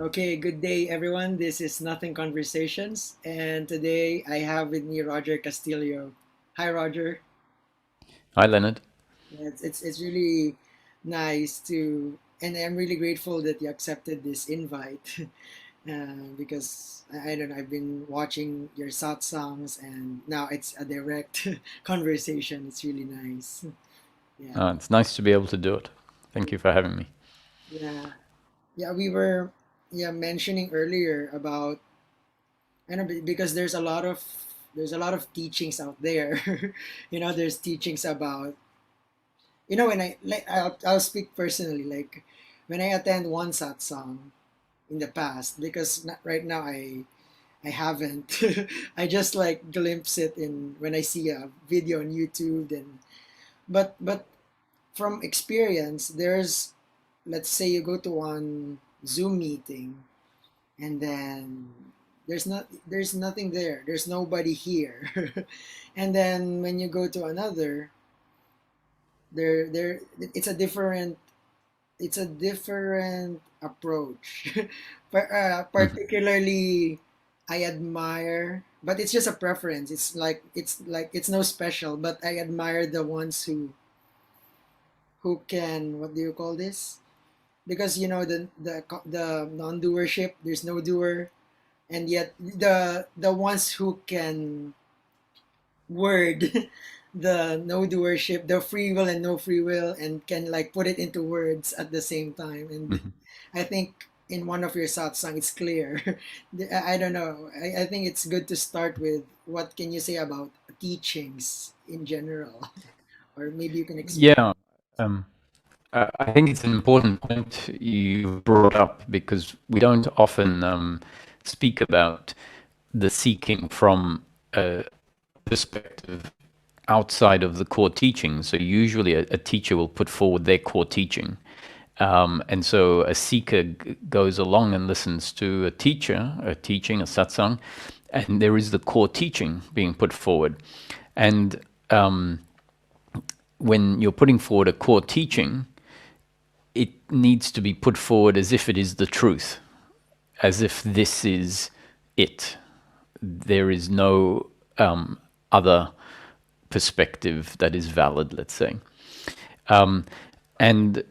Okay, good day everyone. This is Nothing Conversations, and today I have with me Roger Castillo. Hi, Roger. Hi, Leonard. It's really nice to, and I'm really grateful that you accepted this invite, because I don't know, I've been watching your songs, and now it's a direct conversation. It's really nice. Yeah, It's nice to be able to do it. Thank you for having me. yeah, yeah. We were mentioning earlier about I know because there's a lot of teachings out there. There's teachings about when I'll speak personally, like when I attend one satsang in the past, because right now I haven't. I just like glimpse it in when I see a video on YouTube. And but from experience, there's, let's say you go to one Zoom meeting, and then there's nothing there, there's nobody here. And then when you go to another, there it's a different approach. Particularly, I admire, but it's just a preference. It's no special, but I admire the ones who can, what do you call this, because the non-doership, there's no doer, and yet the ones who can word the no doership, the free will and no free will, and can like put it into words at the same time. And Mhm. I think in one of your satsang it's clear. I don't know, I think it's good to start with what can you say about teachings in general, or maybe you can explain. Yeah, um, I think it's an important point you brought up because we don't often speak about the seeking from a perspective outside of the core teaching. So usually a teacher will put forward their core teaching. And so a seeker goes along and listens to a teacher, a teaching, a satsang, and there is the core teaching being put forward. And when you're putting forward a core teaching, it needs to be put forward as if it is the truth, as if this is it. There is no other perspective that is valid, let's say. And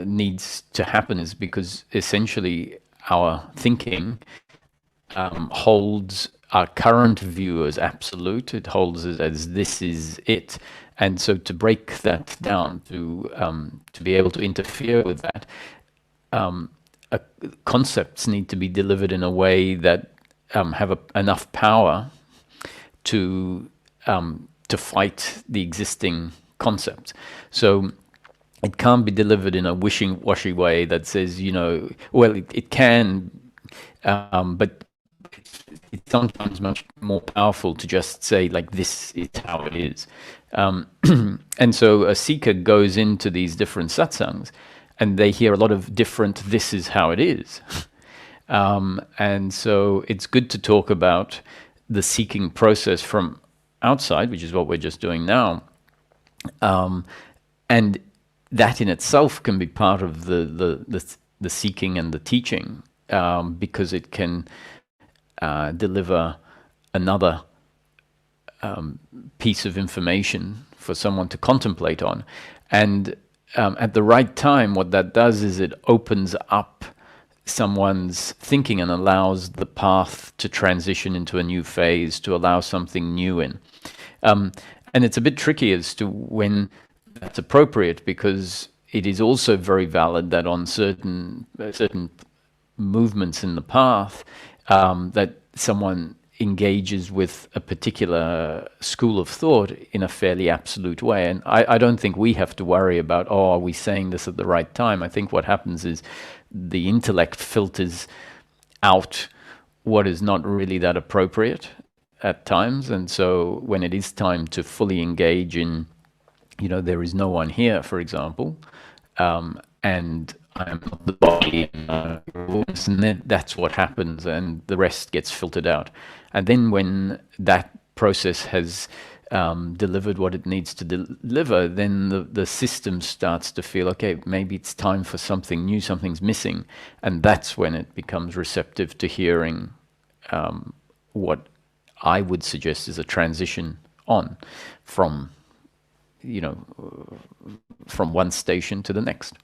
needs to happen is because essentially our thinking holds our current view as absolute. It holds it as this is it. And so to break that down, to be able to interfere with that, uh, concepts need to be delivered in a way that have enough power to to fight the existing concepts. So it can't be delivered in a wishy-washy way that says, well, it can, but it's sometimes much more powerful to just say, like, this is how it is. And so a seeker goes into these different satsangs and they hear a lot of different, this is how it is. And so it's good to talk about the seeking process from outside, which is what we're just doing now. And that in itself can be part of the seeking and the teaching, because it can deliver another piece of information for someone to contemplate on. And at the right time, what that does is it opens up someone's thinking and allows the path to transition into a new phase, to allow something new in. Um, and it's a bit tricky as to when that's appropriate, because it is also very valid that on certain movements in the path, that someone engages with a particular school of thought in a fairly absolute way. And I don't think we have to worry about, oh, are we saying this at the right time? I think what happens is the intellect filters out what is not really that appropriate at times. And so when it is time to fully engage in, there is no one here, for example, and I am not the body, and then that's what happens, and the rest gets filtered out. And then when that process has delivered what it needs to deliver, then the system starts to feel, okay, maybe it's time for something new, something's missing. And that's when it becomes receptive to hearing what I would suggest is a transition on from, you know, from one station to the next.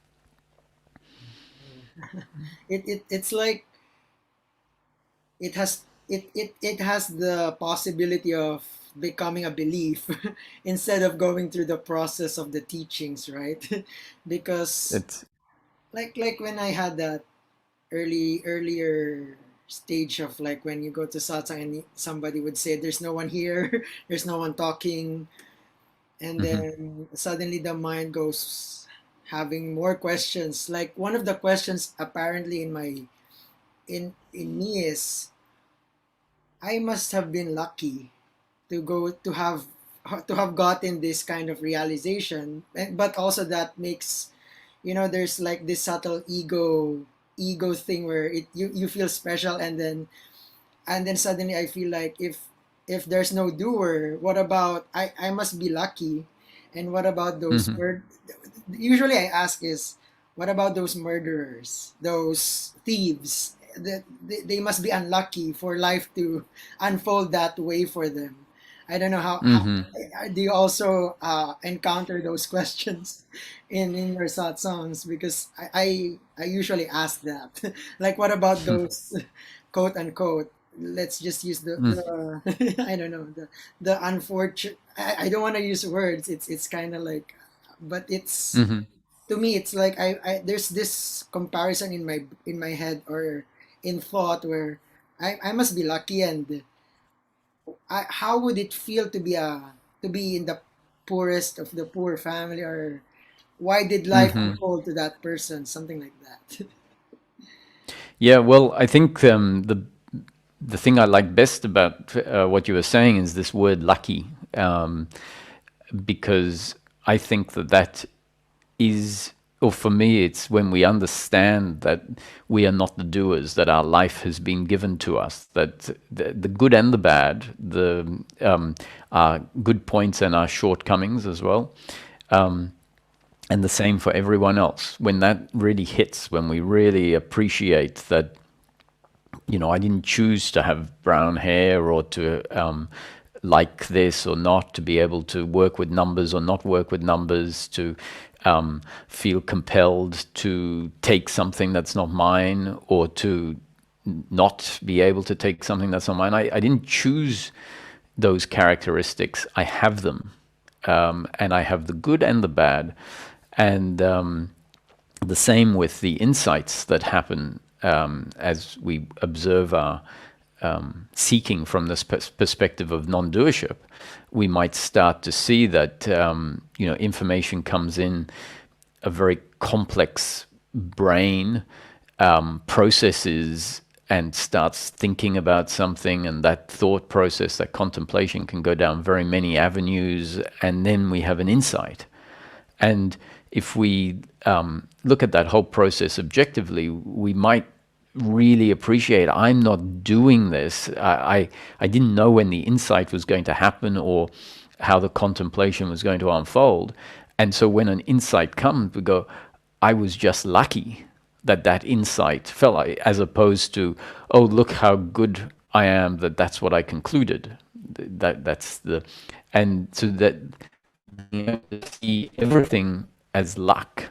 It's like it has the possibility of becoming a belief instead of going through the process of the teachings, right? Because It's like when I had that earlier stage of like when you go to satsang and somebody would say there's no one here, there's no one talking, and mm-hmm, then suddenly the mind goes having more questions. Like one of the questions apparently in me is, I must have been lucky to go to have gotten this kind of realization, but also that makes, there's like this subtle ego thing where you feel special, and then suddenly I feel like if there's no doer, what about I must be lucky, and what about those mm-hmm, usually I ask is, what about those murderers, those thieves, that they must be unlucky for life to unfold that way for them. I don't know how mm-hmm, do you also encounter those questions in your sad songs, because I usually ask that like what about those quote unquote, let's just use the I don't know, the unfortunate, I don't want to use words, it's kind of like, but it's, mm-hmm. to me it's like I there's this comparison in my head or in thought where I must be lucky, and how would it feel to be in the poorest of the poor family, or why did life Mm-hmm. unfold to that person, something like that. Yeah, well, I think the thing I like best about what you were saying is this word lucky, because I think that is, or for me, it's when we understand that we are not the doers, that our life has been given to us, that the good and the bad, our good points and our shortcomings as well. And the same for everyone else. When that really hits, when we really appreciate that, I didn't choose to have brown hair or to like this or not, to be able to work with numbers or not work with numbers, to feel compelled to take something that's not mine, or to not be able to take something that's not mine. I didn't choose those characteristics. I have them. And I have the good and the bad. And the same with the insights that happen as we observe our seeking from this perspective of non-doership. We might start to see that information comes in, a very complex brain processes and starts thinking about something, and that thought process, that contemplation, can go down very many avenues, and then we have an insight. And if we look at that whole process objectively, we might really appreciate, I'm not doing this. I didn't know when the insight was going to happen or how the contemplation was going to unfold. And so when an insight comes, we go, I was just lucky that that insight fell, as opposed to, oh, look how good I am, that's what I concluded. That's the, and so that being able to see everything as luck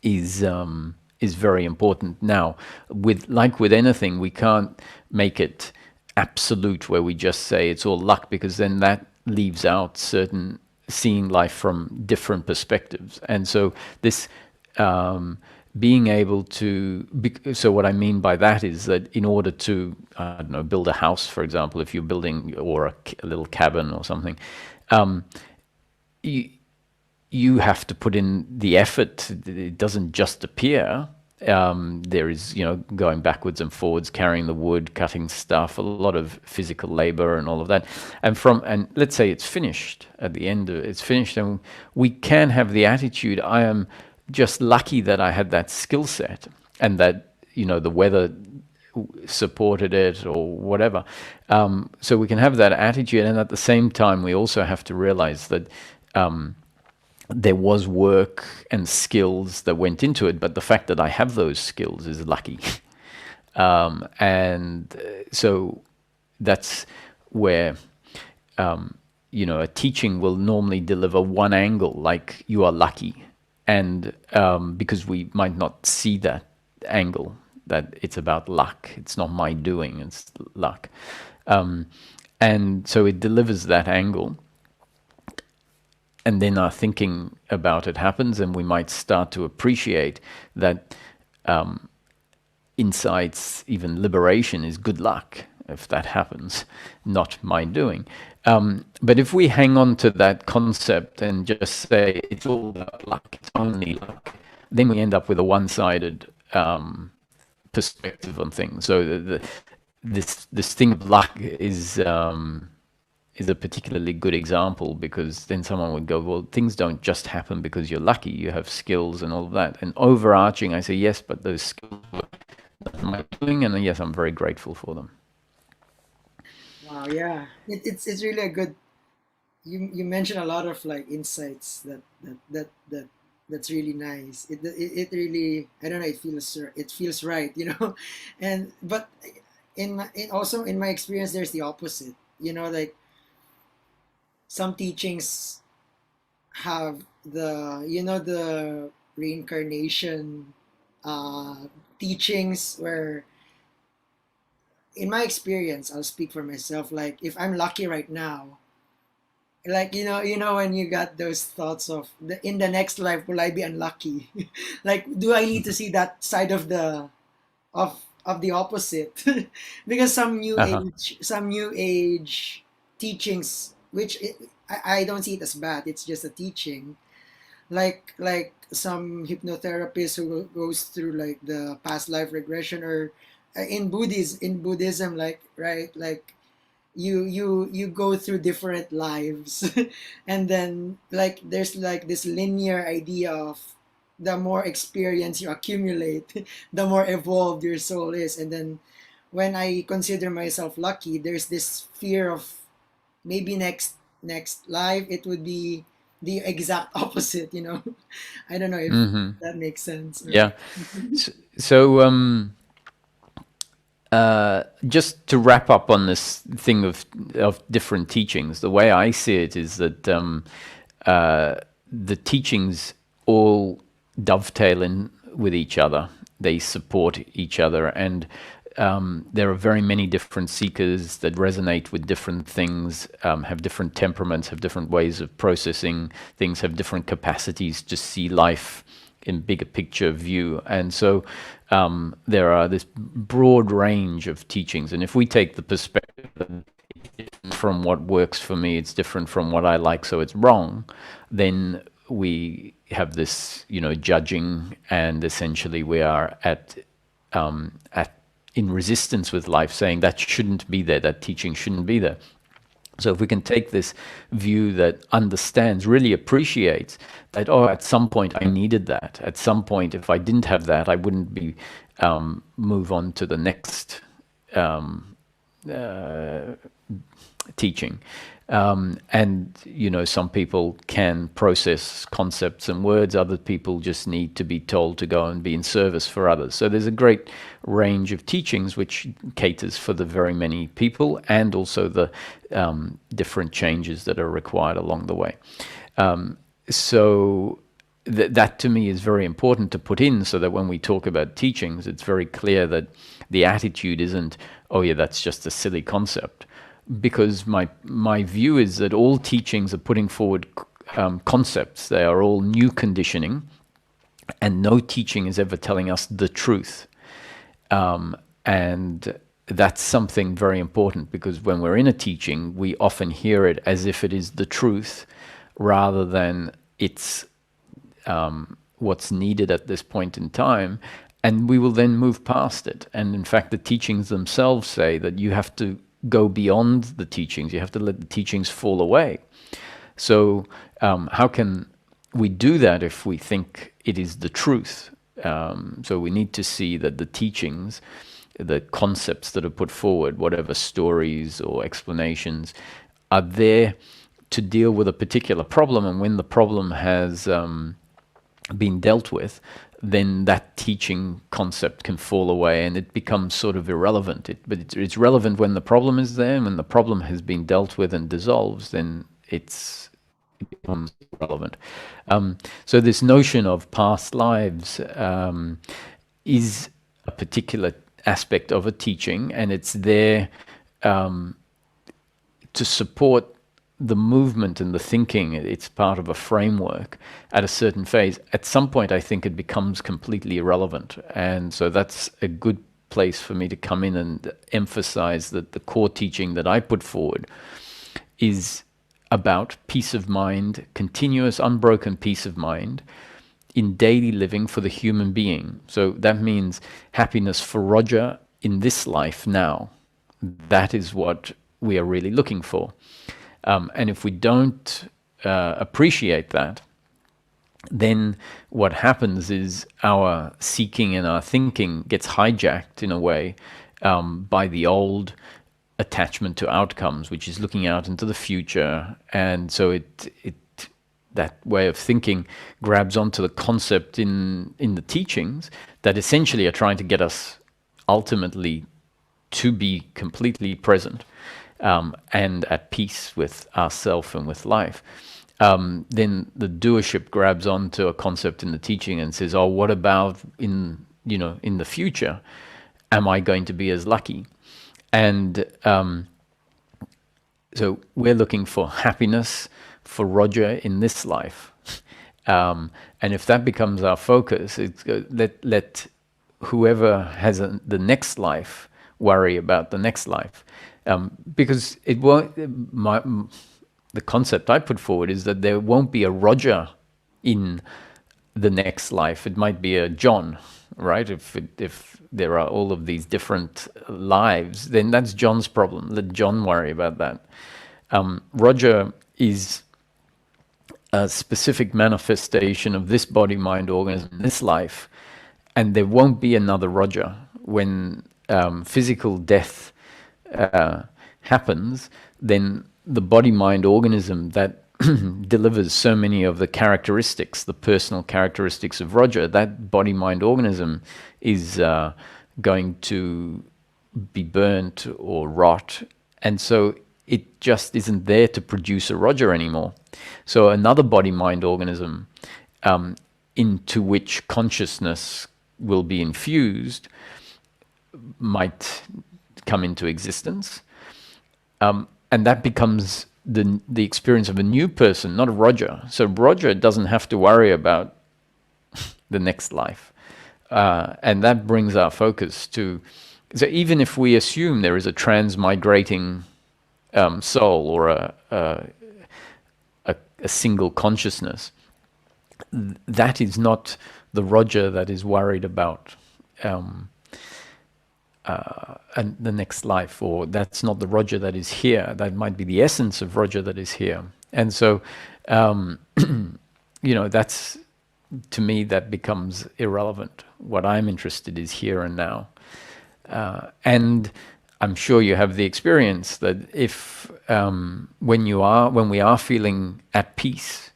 is very important. Now, with anything, we can't make it absolute where we just say it's all luck, because then that leaves out certain seeing life from different perspectives. And so this being able to, so what I mean by that is that in order to, I don't know, build a house, for example, if you're building, or a little cabin or something, you, you have to put in the effort. It doesn't just appear. There is, going backwards and forwards, carrying the wood, cutting stuff, a lot of physical labor and all of that. And let's say it's finished. At the end of it, it's finished, and we can have the attitude, I am just lucky that I had that skill set, and that, the weather supported it or whatever. So we can have that attitude, and at the same time, we also have to realize that there was work and skills that went into it, but the fact that I have those skills is lucky. And so that's where a teaching will normally deliver one angle, like you are lucky, and because we might not see that angle, that it's about luck. It's not my doing; it's luck, and so it delivers that angle, and then our thinking about it happens, and we might start to appreciate that insights, even liberation, is good luck if that happens, not my doing. But if we hang on to that concept and just say it's all about luck, it's only luck, then we end up with a one-sided perspective on things. So this thing of luck is a particularly good example, because then someone would go, well, things don't just happen because you're lucky. You have skills and all of that. And overarching, I say yes, but those skills were my doing, and yes, I'm very grateful for them. Wow, yeah, it's really a good. You mentioned a lot of like insights that's really nice. It really, I don't know, it feels right, and but also in my experience, there's the opposite. Like some teachings have the reincarnation teachings where, in my experience, I'll speak for myself. Like if I'm lucky right now, like when you got those thoughts of in the next life, will I be unlucky? Like, do I need to see that side of the opposite? Because Uh-huh. some new age teachings, which I don't see it as bad. It's just a teaching. Like some hypnotherapists who goes through like the past life regression, or in Buddhism, like, right, like you go through different lives, and then like there's like this linear idea of the more experience you accumulate, the more evolved your soul is. And then when I consider myself lucky, there's this fear of maybe next life it would be the exact opposite. I don't know if Mm-hmm. that makes sense, Yeah. or So, just to wrap up on this thing of different teachings, the way I see it is that uh, the teachings all dovetail in with each other. They support each other, and there are very many different seekers that resonate with different things, have different temperaments, have different ways of processing things, have different capacities to see life in bigger picture view. And so there are this broad range of teachings. And if we take the perspective from what works for me, it's different from what I like, so it's wrong, then we have this, judging, and essentially we are at in resistance with life, saying that shouldn't be there, that teaching shouldn't be there. So if we can take this view that understands, really appreciates that, oh, at some point I needed that. At some point, if I didn't have that, I wouldn't be move on to the next teaching. And some people can process concepts and words. Other people just need to be told to go and be in service for others. So there's a great range of teachings which caters for the very many people, and also the different changes that are required along the way. So that to me is very important to put in, so that when we talk about teachings, it's very clear that the attitude isn't, oh yeah, that's just a silly concept. Because my view is that all teachings are putting forward concepts. They are all new conditioning, and no teaching is ever telling us the truth. And that's something very important, because when we're in a teaching, we often hear it as if it is the truth, rather than it's what's needed at this point in time, and we will then move past it. And in fact, the teachings themselves say that you have to go beyond the teachings. You have to let the teachings fall away. So, how can we do that if we think it is the truth? So we need to see that the teachings the concepts that are put forward, whatever stories or explanations, are there to deal with a particular problem. And when the problem has been dealt with, then that teaching concept can fall away and it becomes sort of irrelevant. It's relevant when the problem is there, and when the problem has been dealt with and dissolves, then it becomes relevant. So this notion of past lives is a particular aspect of a teaching, and it's there to support the movement and the thinking. It's part of a framework at a certain phase. At some point, I think it becomes completely irrelevant. And so that's a good place for me to come in and emphasize that the core teaching that I put forward is about peace of mind, continuous, unbroken peace of mind in daily living for the human being. So that means happiness for Roger in this life now. That is what we are really looking for. And if we don't appreciate that, then what happens is our seeking and our thinking gets hijacked in a way by the old attachment to outcomes, which is looking out into the future. And so that way of thinking grabs onto the concept in the teachings that essentially are trying to get us ultimately to be completely present and at peace with ourself and with life. Then the doership grabs onto a concept in the teaching and says, "Oh, what about in the future? Am I going to be as lucky?" And so we're looking for happiness for Roger in this life, and if that becomes our focus, let whoever has the next life worry about the next life, because it won't. The concept I put forward is that there won't be a Roger in the next life. It might be a John, right? If there are all of these different lives, then that's John's problem. Let John worry about that. Roger is a specific manifestation of this body, mind, organism in this life, and there won't be another Roger. When physical death happens, then the body, mind, organism that delivers so many of the characteristics, the personal characteristics of Roger, that body, mind, organism is going to be burnt or rot. And so it just isn't there to produce a Roger anymore. So another body, mind, organism into which consciousness will be infused might come into existence. And that becomes the experience of a new person, not a Roger. So Roger doesn't have to worry about the next life. And that brings our focus to... So even if we assume there is a transmigrating soul or a single consciousness, that is not the Roger that is worried about and the next life, or that's not the Roger that is here. That might be the essence of Roger that is here. And so, that's, to me, that becomes irrelevant. What I'm interested is here and now. And I'm sure you have the experience that if when we are feeling at peace,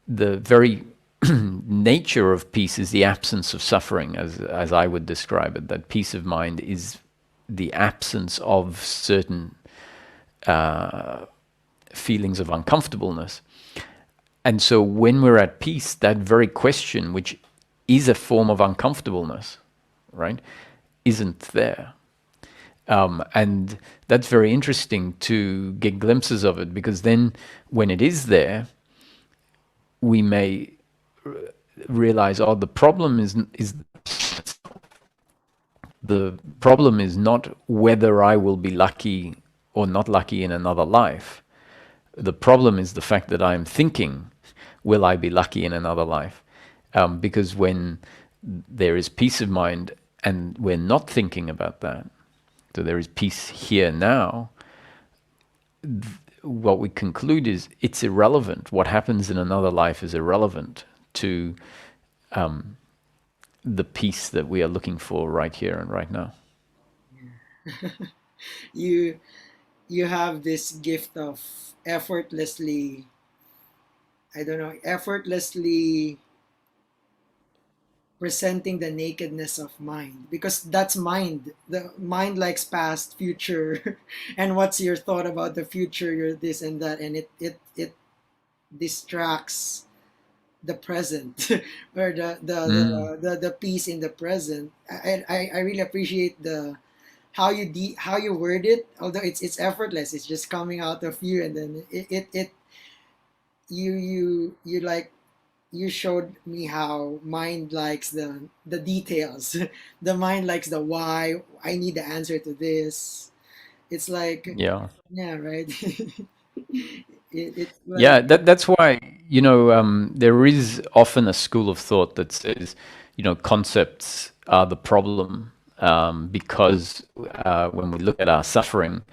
the very nature of peace is the absence of suffering, as I would describe it. That peace of mind is the absence of certain feelings of uncomfortableness. And so when we're at peace, that very question, which is a form of uncomfortableness, right, isn't there. And that's very interesting to get glimpses of it, because then when it is there, we may realize, oh, the problem is not whether I will be lucky or not lucky in another life. The problem is the fact that I'm thinking, will I be lucky in another life? Because when there is peace of mind and we're not thinking about that, so there is peace here now, what we conclude is it's irrelevant. What happens in another life is irrelevant to the peace that we are looking for right here and right now. you you have this gift of effortlessly, I don't know, effortlessly presenting the nakedness of mind, because that's mind. The mind likes past, future, and what's your thought about the future, your this and that, and it distracts the present, or Mm. the peace in the present. I really appreciate the how you word it, although it's effortless, it's just coming out of you, and then it you like, you showed me how mind likes the details. The mind likes the why, I need the answer to this. It's like, Yeah. yeah, right. It's Yeah, like, that's why, there is often a school of thought that says, concepts are the problem, because when we look at our suffering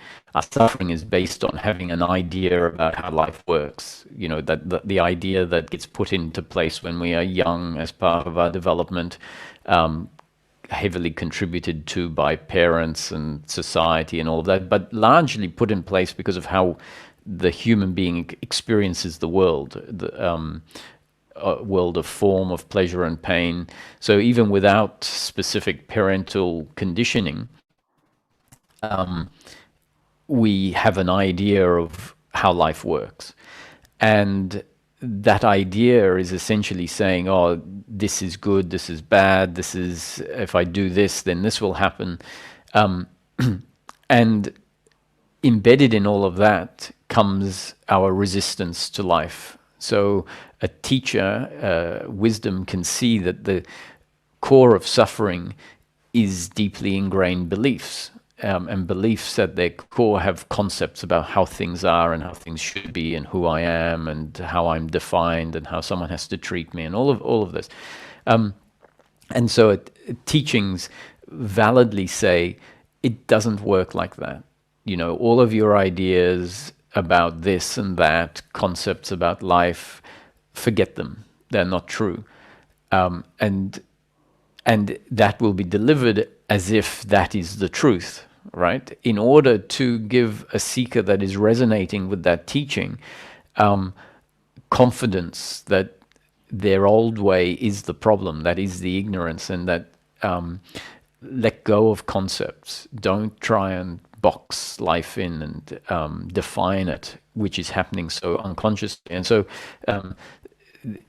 is based on having an idea about how life works. That the idea that gets put into place when we are young as part of our development, heavily contributed to by parents and society and all of that, but largely put in place because of how the human being experiences the world, the world of form, of pleasure and pain. So even without specific parental conditioning, we have an idea of how life works. And that idea is essentially saying, oh, this is good, this is bad, this is, if I do this, then this will happen. And embedded in all of that comes our resistance to life. So a teacher, wisdom, can see that the core of suffering is deeply ingrained beliefs, and beliefs at their core have concepts about how things are and how things should be and who I am and how I'm defined and how someone has to treat me and all of this. And so teachings validly say it doesn't work like that. All of your ideas about this and that, concepts about life, forget them. They're not true. And that will be delivered as if that is the truth, right? In order to give a seeker that is resonating with that teaching confidence that their old way is the problem, that is the ignorance, and that let go of concepts. Don't try and box life in and define it, which is happening so unconsciously. And so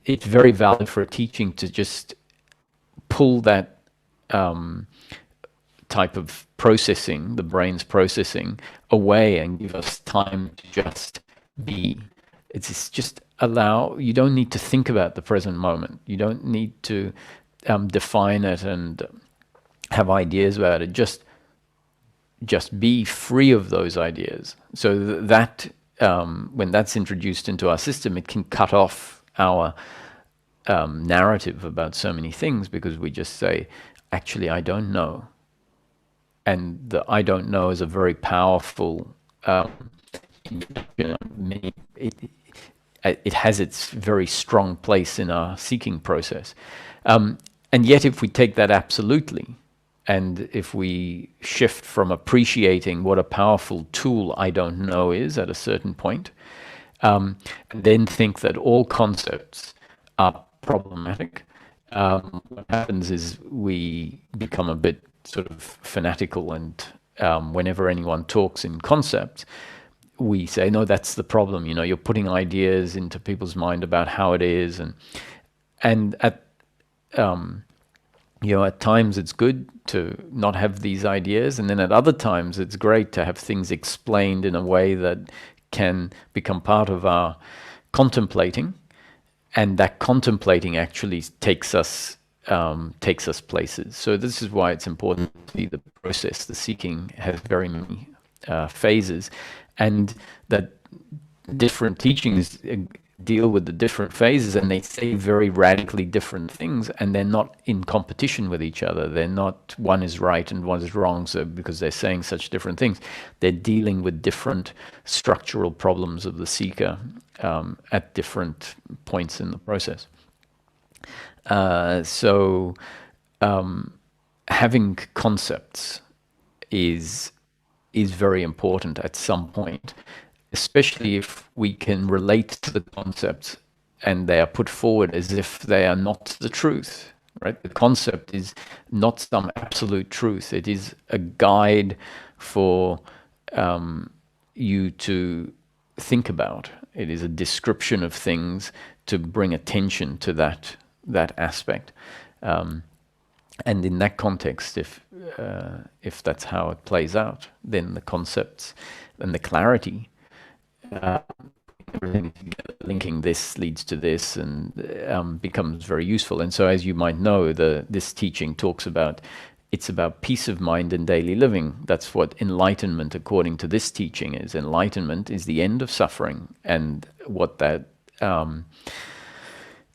it's very valid for a teaching to just pull that type of processing, the brain's processing, away and give us time to just be. It's just allow, you don't need to think about the present moment. You don't need to define it and have ideas about it. Just be free of those ideas. So that when that's introduced into our system, it can cut off our narrative about so many things because we just say, actually, I don't know. And the I don't know is a very powerful many, it has its very strong place in our seeking process. And yet, if we take that absolutely, and if we shift from appreciating what a powerful tool I don't know is at a certain point, and then think that all concepts are problematic, what happens is we become a bit sort of fanatical, and whenever anyone talks in concepts, we say, no, that's the problem. You're putting ideas into people's mind about how it is, and at times it's good to not have these ideas, and then at other times it's great to have things explained in a way that can become part of our contemplating, and that contemplating actually takes us places. So this is why it's important to see the process. The seeking has very many phases, and that different teachings deal with the different phases, and they say very radically different things, and they're not in competition with each other. They're not one is right and one is wrong, so because they're saying such different things, they're dealing with different structural problems of the seeker at different points in the process. So having concepts is is very important at some point, especially if we can relate to the concepts and they are put forward as if they are not the truth, right? The concept is not some absolute truth. It is a guide for you to think about. It is a description of things to bring attention to that aspect. And in that context, if that's how it plays out, then the concepts and the clarity, everything together, linking this leads to this, and becomes very useful. And so, as you might know, this teaching talks about it's about peace of mind in daily living. That's what enlightenment, according to this teaching, is. Enlightenment is the end of suffering, and what that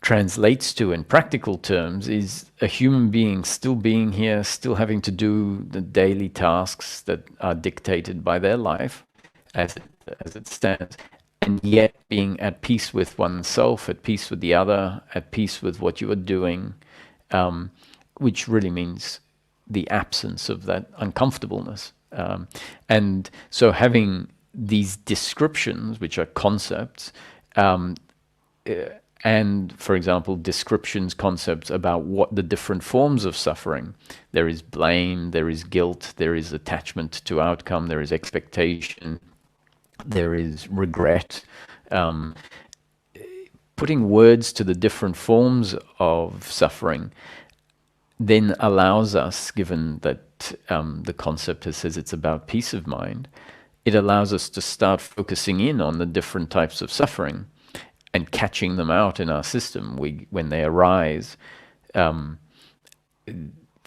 translates to in practical terms is a human being still being here, still having to do the daily tasks that are dictated by their life as it stands, and yet being at peace with oneself, at peace with the other, at peace with what you are doing, which really means the absence of that uncomfortableness. And so having these descriptions, which are concepts, and, for example, descriptions, concepts about what the different forms of suffering. There is blame, there is guilt, there is attachment to outcome, there is expectation, there is regret. Putting words to the different forms of suffering then allows us, given that the concept says it's about peace of mind, it allows us to start focusing in on the different types of suffering and catching them out in our system. When they arise, the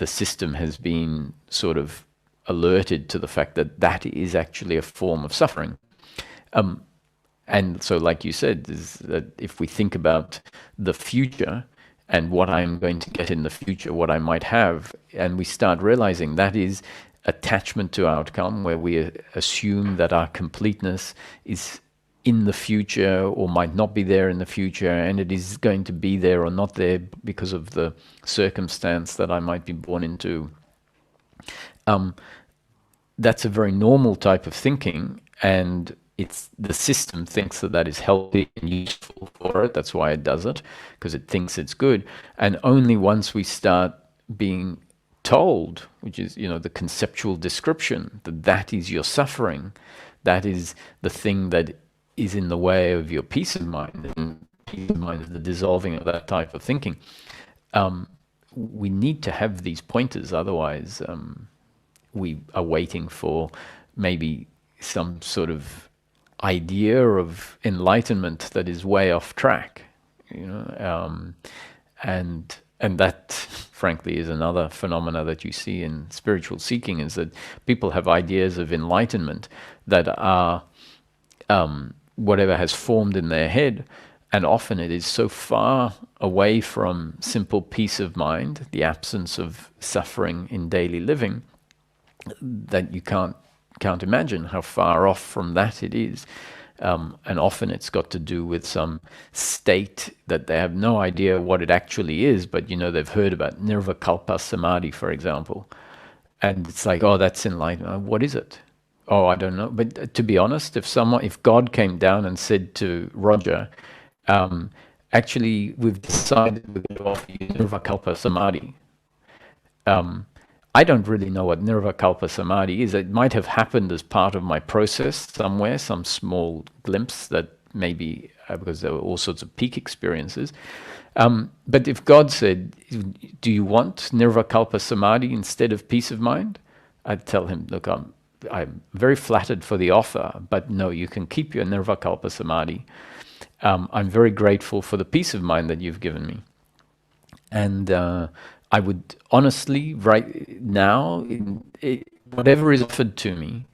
system has been sort of alerted to the fact that that is actually a form of suffering. And so, like you said, is that if we think about the future and what I'm going to get in the future, what I might have, and we start realizing that is attachment to outcome, where we assume that our completeness is in the future or might not be there in the future, and it is going to be there or not there because of the circumstance that I might be born into. That's a very normal type of thinking, and it's the system thinks that that is healthy and useful for it. That's why it does it, because it thinks it's good. And only once we start being told, which is, the conceptual description, that that is your suffering, that is the thing that is in the way of your peace of mind, and peace of mind is the dissolving of that type of thinking. We need to have these pointers, otherwise we are waiting for maybe some sort of idea of enlightenment that is way off track, and that, frankly, is another phenomena that you see in spiritual seeking, is that people have ideas of enlightenment that are whatever has formed in their head, and often it is so far away from simple peace of mind, the absence of suffering in daily living, that you can't imagine how far off from that it is. And often it's got to do with some state that they have no idea what it actually is, but they've heard about nirvikalpa samadhi, for example, and it's like, oh, that's enlightenment. What is it? Oh, I don't know. But to be honest, if God came down and said to Roger, actually, we've decided we're going to offer you nirvikalpa samadhi. I don't really know what nirvikalpa samadhi is. It might have happened as part of my process somewhere, some small glimpse that maybe, because there were all sorts of peak experiences. But if God said, do you want nirvikalpa samadhi instead of peace of mind? I'd tell him, look, I'm very flattered for the offer, but no, you can keep your nirvikalpa samadhi. I'm very grateful for the peace of mind that you've given me. And I would honestly, right now, whatever is offered to me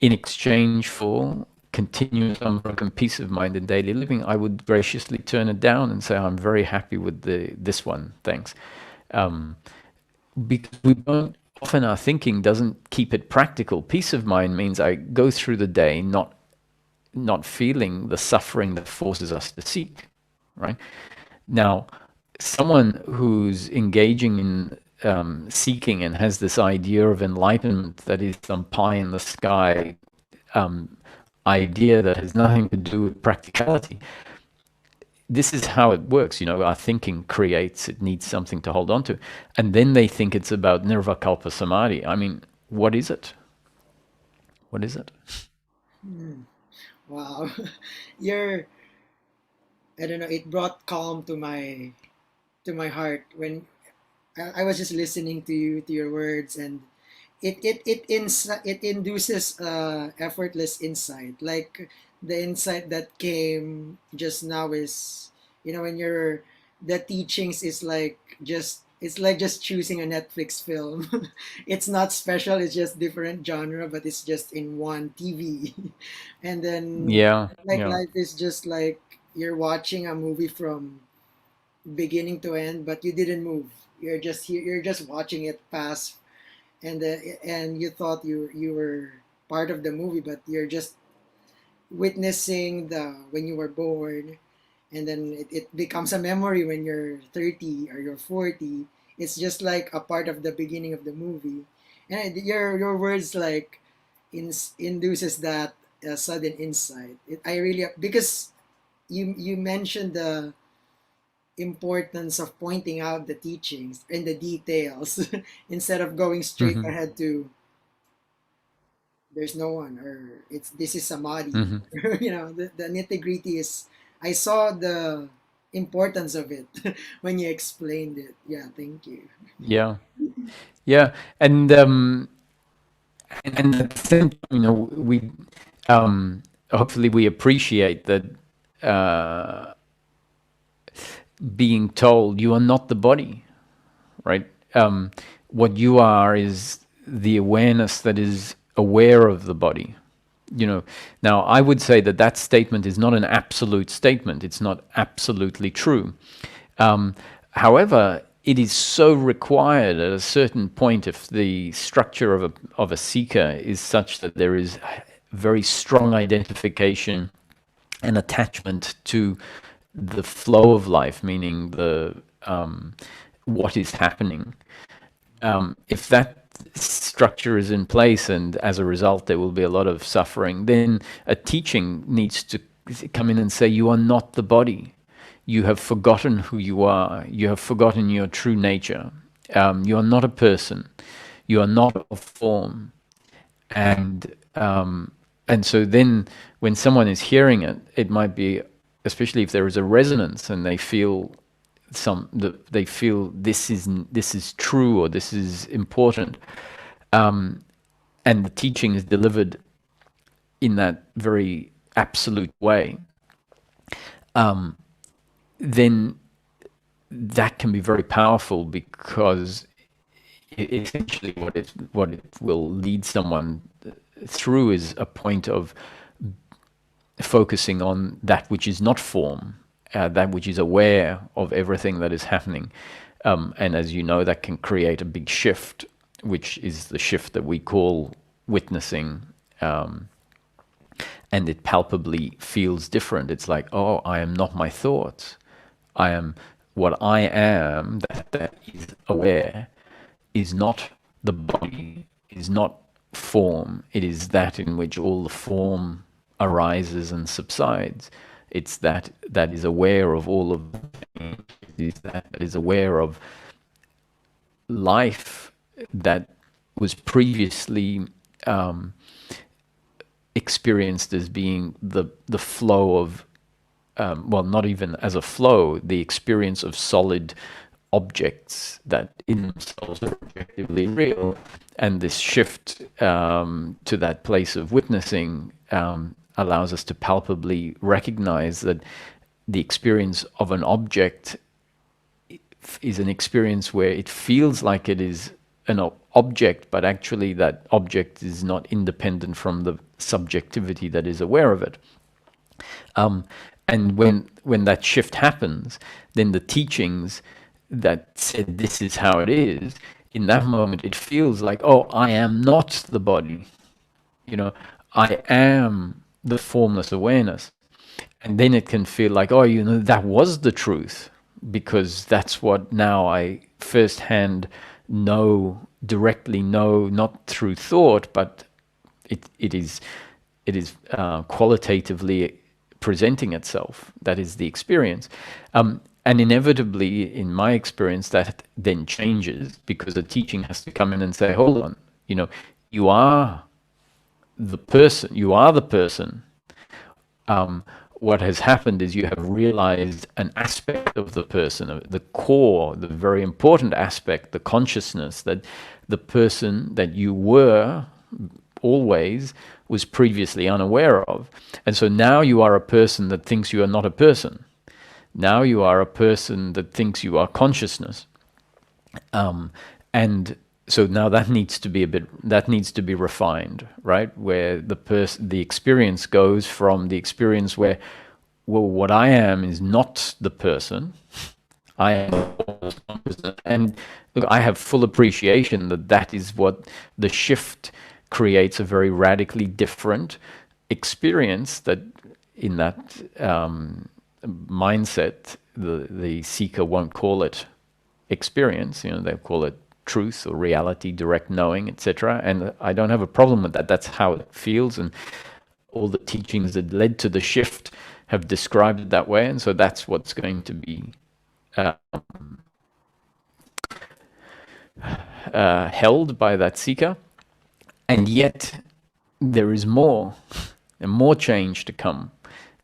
in exchange for continuous unbroken peace of mind in daily living, I would graciously turn it down and say, I'm very happy with this one, thanks. Because we don't, often our thinking doesn't keep it practical. Peace of mind means I go through the day not feeling the suffering that forces us to seek, right? Now, someone who's engaging in seeking and has this idea of enlightenment that is some pie in the sky um, idea that has nothing to do with practicality. This is how it works. Our thinking creates, it needs something to hold on to. And then they think it's about nirvikalpa samadhi. I mean, what is it? What is it? Hmm. Wow. You're, I don't know, it brought calm to my heart when I was just listening to you, to your words, and it induces effortless insight. Like the insight that came just now is, when you're the teachings is like just it's like just choosing a Netflix film. It's not special, it's just different genre, but it's just in one TV. And then Yeah, like yeah. life is just like you're watching a movie from beginning to end, but you didn't move. You're just here. You're just watching it pass, and you thought you were part of the movie, but you're just witnessing the when you were born, and then it becomes a memory when you're 30 or you're 40. It's just like a part of the beginning of the movie, and your words like induces that sudden insight. I really because you mentioned the importance of pointing out the teachings and the details instead of going straight Hmm. ahead to there's no one or it's this is samadhi. Hmm. The nitty-gritty is I saw the importance of it when you explained it. Yeah, thank you. Yeah, yeah. And at the same time, we hopefully we appreciate that being told you are not the body, right? What you are is the awareness that is aware of the body. Now I would say that that statement is not an absolute statement. It's not absolutely true. Um, However, it is so required at a certain point if the structure of a seeker is such that there is very strong identification and attachment to the flow of life, meaning the what is happening. If that structure is in place and as a result there will be a lot of suffering, then a teaching needs to come in and say, you are not the body. You have forgotten who you are. You have forgotten your true nature. You are not a person. You are not a form. And so then when someone is hearing it, it might be, especially if there is a resonance and they feel they feel this is true or this is important, and the teaching is delivered in that very absolute way, then that can be very powerful because essentially what it will lead someone through is a point of focusing on that which is not form, that which is aware of everything that is happening. And as you know, that can create a big shift, which is the shift that we call witnessing. And it palpably feels different. It's like, oh, I am not my thoughts. I am what I am, that is aware, is not the body, is not form. It is that in which all the form arises and subsides. It's that is aware of all of it is that is aware of life that was previously experienced as being the flow of well, not even as a flow, the experience of solid objects that in themselves are objectively real. And this shift to that place of witnessing allows us to palpably recognize that the experience of an object is an experience where it feels like it is an object, but actually that object is not independent from the subjectivity that is aware of it. Um, and when that shift happens, then the teachings that said this is how it is, in that moment it feels like, oh, I am not the body. You know, I am the formless awareness. And then it can feel like, oh, that was the truth, because that's what now I firsthand know directly, know not through thought, but it is qualitatively presenting itself. That is the experience. And inevitably, in my experience, that then changes because the teaching has to come in and say, hold on, you know, you are you are the person. What has happened is you have realized an aspect of the person, the core, the very important aspect, the consciousness that the person that you were always was previously unaware of. And so now you are a person that thinks you are not a person. Now you are a person that thinks you are consciousness. And so now that needs to be that needs to be refined, right? Where the experience goes from the experience where, well, what I am is not the person. I am consciousness. And look, I have full appreciation that that is what the shift creates, a very radically different experience that in that mindset, the seeker won't call it experience. You know, they call it truth or reality, direct knowing, etc. And I don't have a problem with that. That's how it feels, and all the teachings that led to the shift have described it that way. And so that's what's going to be uh, held by that seeker. And yet there is more, and more change to come.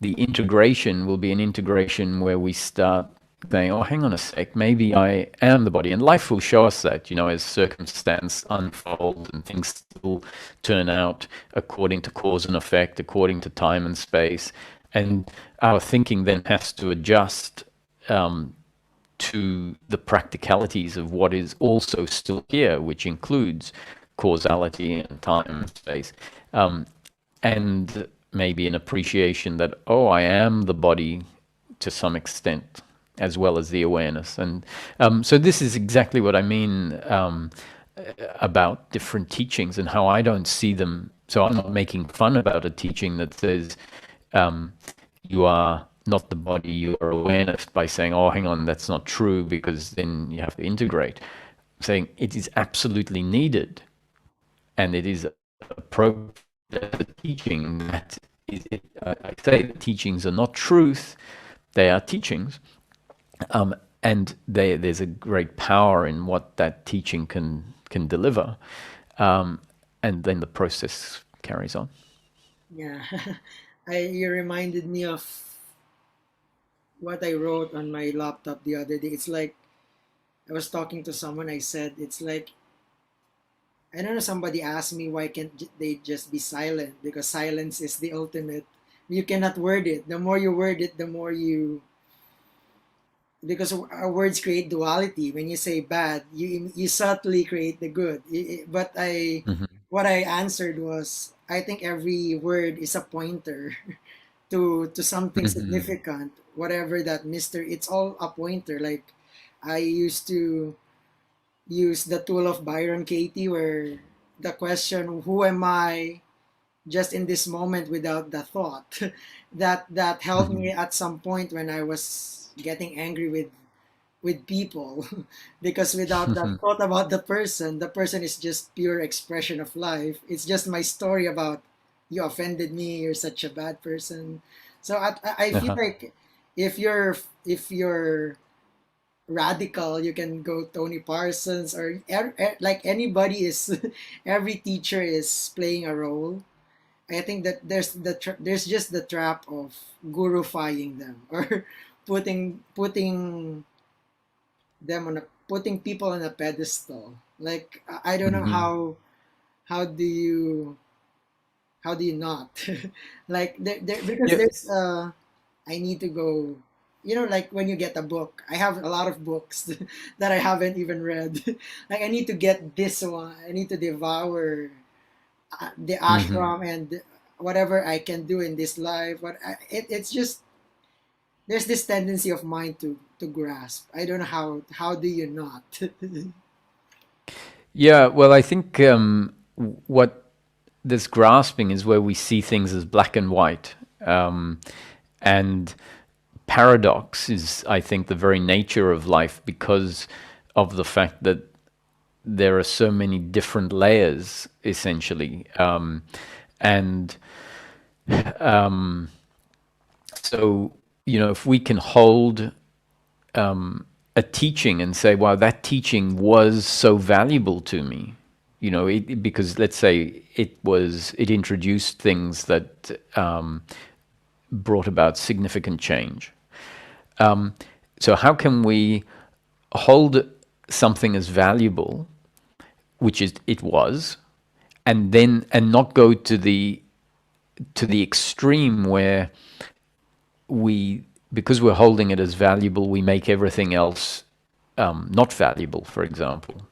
The integration will be an integration where we start saying, oh, hang on a sec, maybe I am the body. And life will show us that, you know, as circumstance unfolds and things still turn out according to cause and effect, according to time and space. And our thinking then has to adjust to the practicalities of what is also still here, which includes causality and time and space. And maybe an appreciation that, oh, I am the body to some extent, as well as the awareness. And so this is exactly what I mean about different teachings and how I don't see them. So I'm not making fun about a teaching that says you are not the body, you are awareness, by saying, oh, hang on, that's not true, because then you have to integrate. Saying it is absolutely needed, and it is appropriate. The teaching that is, I say the teachings are not truth, they are teachings. And there's a great power in what that teaching can deliver. And then the process carries on. Yeah. You reminded me of what I wrote on my laptop the other day. It's like I was talking to someone. I said it's like, I don't know. Somebody asked me why can't they just be silent, because silence is the ultimate. You cannot word it. The more you word it, the more you, because our words create duality. When you say bad, you subtly create the good. But Mm-hmm. what I answered was, I think every word is a pointer to something Mm-hmm. significant. Whatever that mystery, it's all a pointer. Like I used to use the tool of Byron Katie, where the question, "Who am I?" just in this moment without the thought, that helped Mm-hmm. me at some point when I was getting angry with people, because without that thought about the person is just pure expression of life. It's just my story about, you offended me, you're such a bad person. So I feel Uh-huh. like if you're radical, you can go Tony Parsons, or like anybody is. Every teacher is playing a role. I think that there's just the trap of gurufying them, or putting them on a putting people on a pedestal. Like I don't know Mm-hmm. how do you how do you not, like because Yeah. there's I need to go, like when you get a book. I have a lot of books that I haven't even read. Like I need to get this one. I need to devour the Mm-hmm. ashram and whatever I can do in this life. It's just, there's this tendency of mine to grasp. I don't know how do you not. Yeah. Well, I think what this grasping is where we see things as black and white. And paradox is, I think, the very nature of life, because of the fact that there are so many different layers, essentially. And so, if we can hold a teaching and say, wow, that teaching was so valuable to me, because let's say it introduced things that brought about significant change. So how can we hold something as valuable, which is it was, and not go to the extreme where we, because we're holding it as valuable, we make everything else not valuable, for example.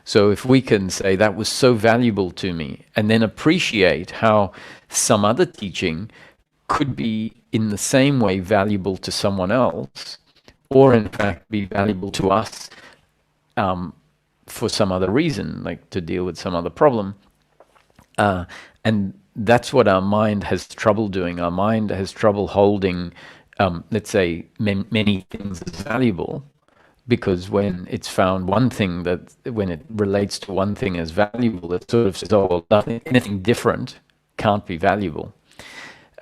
So if we can say that was so valuable to me, and then appreciate how some other teaching could be in the same way valuable to someone else, or in fact be valuable to us for some other reason, like to deal with some other problem. And that's what our mind has trouble doing. Our mind has trouble holding, let's say, many things as valuable, because when it's found one thing, that when it relates to one thing as valuable, it sort of says, oh, well, nothing, anything different can't be valuable.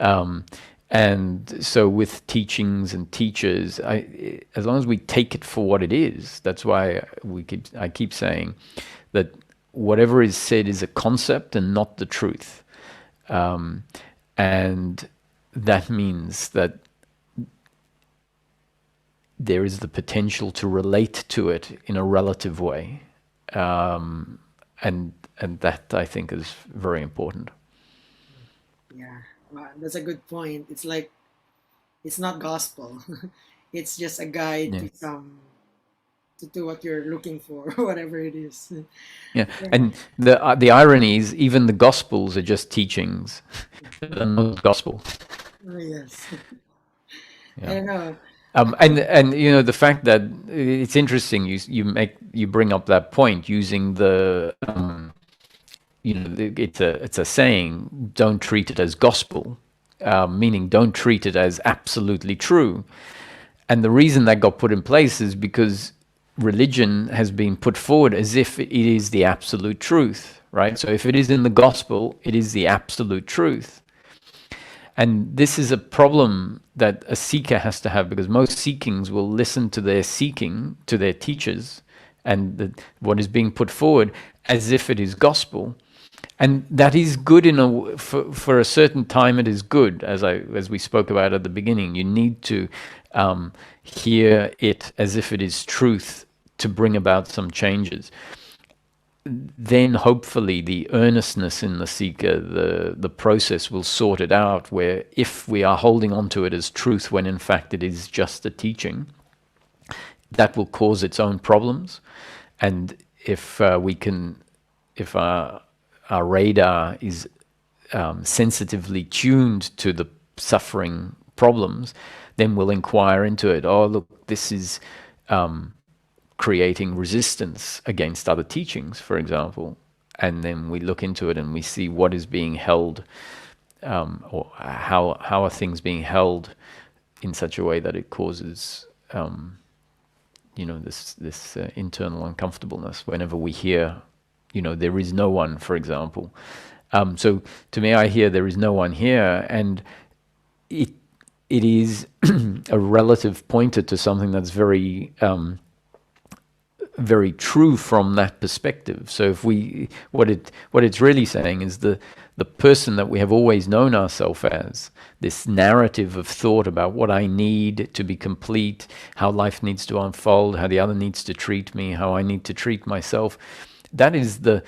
Um, and so with teachings and teachers, as long as we take it for what it is, that's why I keep saying that whatever is said is a concept and not the truth. Um, and that means that there is the potential to relate to it in a relative way. And that, I think, is very important. Yeah, wow, that's a good point. It's like it's not gospel. It's just a guide Yeah. to some to what you're looking for, whatever it is. Yeah, Yeah. and the irony is, even the Gospels are just teachings. They're not gospel. Oh, yes. I Yeah. don't know. And the fact that it's interesting, you bring up that point using the it's a saying, don't treat it as gospel, meaning don't treat it as absolutely true. And the reason that got put in place is because religion has been put forward as if it is the absolute truth, right? So if it is in the gospel, it is the absolute truth. And this is a problem that a seeker has to have, because most seekings will listen to their seeking, to their teachers, and what is being put forward as if it is gospel. And that is good for a certain time. It is good, as we spoke about at the beginning. You need to hear it as if it is truth to bring about some changes. Then hopefully the earnestness in the seeker, the process will sort it out, where if we are holding on to it as truth when in fact it is just a teaching, that will cause its own problems. And if our radar is sensitively tuned to the suffering problems, then we'll inquire into it. Oh, look, this is creating resistance against other teachings, for example. And then we look into it and we see what is being held, or how are things being held in such a way that it causes, this internal uncomfortableness whenever we hear, there is no one, for example. So to me, I hear there is no one here, and it it is a relative pointer to something that's very true from that perspective. So if what it's really saying is the person that we have always known ourselves as, this narrative of thought about what I need to be complete, how life needs to unfold, how the other needs to treat me, how I need to treat myself, that is the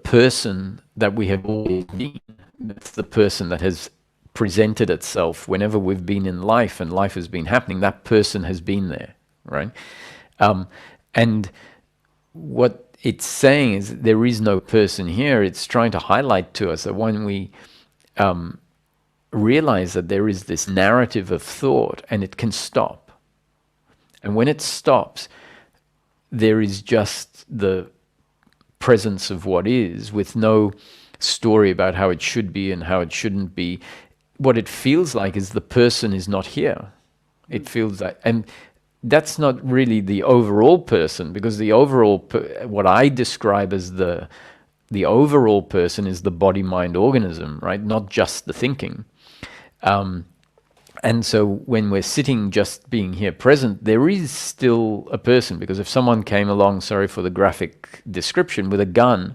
person that we have always been. That's the person that has presented itself whenever we've been in life and life has been happening. That person has been there, right? And what it's saying is there is no person here. It's trying to highlight to us that when we realize that there is this narrative of thought and it can stop. And when it stops, there is just the presence of what is, with no story about how it should be and how it shouldn't be. What it feels like is the person is not here. It feels like, and that's not really the overall person, because the overall what I describe as the overall person is the body mind organism, right? Not just the thinking. And so when we're sitting just being here present, there is still a person. Because if someone came along, sorry for the graphic description, with a gun,